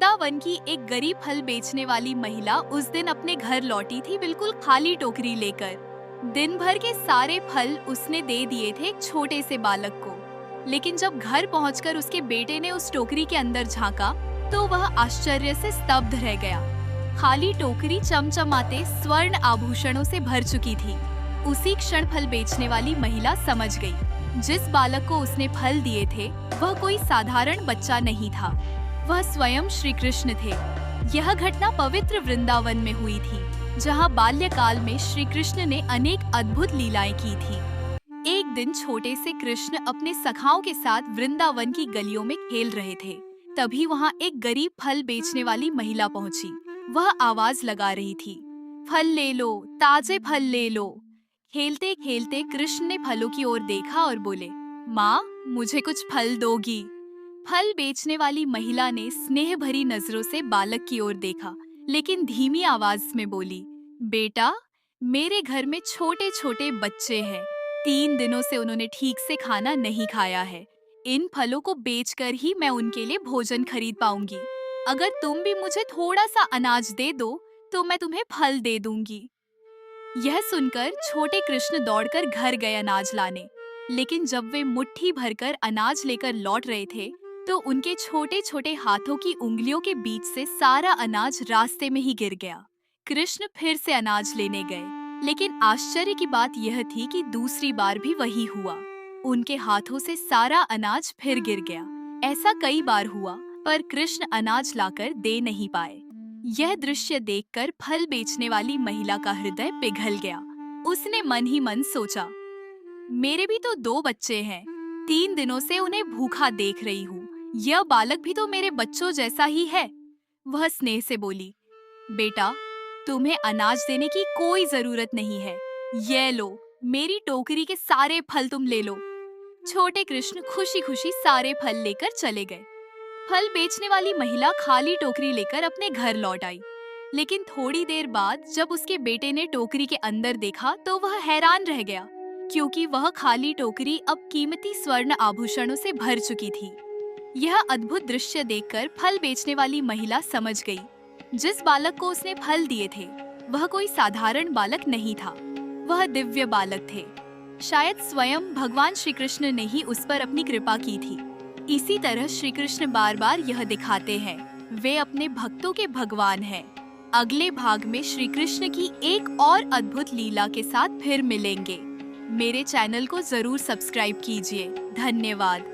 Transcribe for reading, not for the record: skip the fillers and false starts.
वृंदावन की एक गरीब फल बेचने वाली महिला उस दिन अपने घर लौटी थी, बिल्कुल खाली टोकरी लेकर। दिन भर के सारे फल उसने दे दिए थे एक छोटे से बालक को। लेकिन जब घर पहुंचकर उसके बेटे ने उस टोकरी के अंदर झांका तो वह आश्चर्य से स्तब्ध रह गया। खाली टोकरी चमचमाते स्वर्ण आभूषणों से भर चुकी थी। उसी क्षण फल बेचने वाली महिला समझ गई, जिस बालक को उसने फल दिए थे वह कोई साधारण बच्चा नहीं था, वह स्वयं श्री कृष्ण थे। यह घटना पवित्र वृंदावन में हुई थी, जहां बाल्यकाल में श्री कृष्ण ने अनेक अद्भुत लीलाएं की थी। एक दिन छोटे से कृष्ण अपने सखाओं के साथ वृंदावन की गलियों में खेल रहे थे। तभी वहां एक गरीब फल बेचने वाली महिला पहुंची। वह आवाज लगा रही थी, फल ले लो, ताजे फल ले लो। खेलते खेलते कृष्ण ने फलों की ओर देखा और बोले, माँ, मुझे कुछ फल दोगी? फल बेचने वाली महिला ने स्नेह भरी नजरों से बालक की ओर देखा, लेकिन धीमी आवाज में बोली, बेटा, मेरे घर में छोटे छोटे बच्चे हैं। 3 दिनों से उन्होंने ठीक से खाना नहीं खाया है। इन फलों को बेचकर ही मैं उनके लिए भोजन खरीद पाऊंगी। अगर तुम भी मुझे थोड़ा सा अनाज दे दो तो मैं तुम्हें फल दे दूंगी। यह सुनकर छोटे कृष्ण दौड़कर घर गए अनाज लाने। लेकिन जब वे मुट्ठी भरकर अनाज लेकर लौट रहे थे तो उनके छोटे छोटे हाथों की उंगलियों के बीच से सारा अनाज रास्ते में ही गिर गया। कृष्ण फिर से अनाज लेने गए, लेकिन आश्चर्य की बात यह थी कि दूसरी बार भी वही हुआ। उनके हाथों से सारा अनाज फिर गिर गया। ऐसा कई बार हुआ, पर कृष्ण अनाज लाकर दे नहीं पाए। यह दृश्य देखकर फल बेचने वाली महिला का हृदय पिघल गया। उसने मन ही मन सोचा, मेरे भी तो 2 बच्चे हैं। 3 दिनों से उन्हें भूखा देख रही हूँ। यह बालक भी तो मेरे बच्चों जैसा ही है। वह स्नेह से बोली, बेटा, तुम्हें अनाज देने की कोई जरूरत नहीं है। ये लो, मेरी टोकरी के सारे फल तुम ले लो। छोटे कृष्ण खुशी खुशी सारे फल लेकर चले गए। फल बेचने वाली महिला खाली टोकरी लेकर अपने घर लौट आई। लेकिन थोड़ी देर बाद जब उसके बेटे ने टोकरी के अंदर देखा तो वह हैरान रह गया, क्योंकि वह खाली टोकरी अब कीमती स्वर्ण आभूषणों से भर चुकी थी। यह अद्भुत दृश्य देखकर फल बेचने वाली महिला समझ गई, जिस बालक को उसने फल दिए थे वह कोई साधारण बालक नहीं था, वह दिव्य बालक थे। शायद स्वयं भगवान श्री कृष्ण ने ही उस पर अपनी कृपा की थी। इसी तरह श्री कृष्ण बार बार यह दिखाते हैं, वे अपने भक्तों के भगवान हैं। अगले भाग में श्री कृष्ण की एक और अद्भुत लीला के साथ फिर मिलेंगे। मेरे चैनल को जरूर सब्सक्राइब कीजिए। धन्यवाद।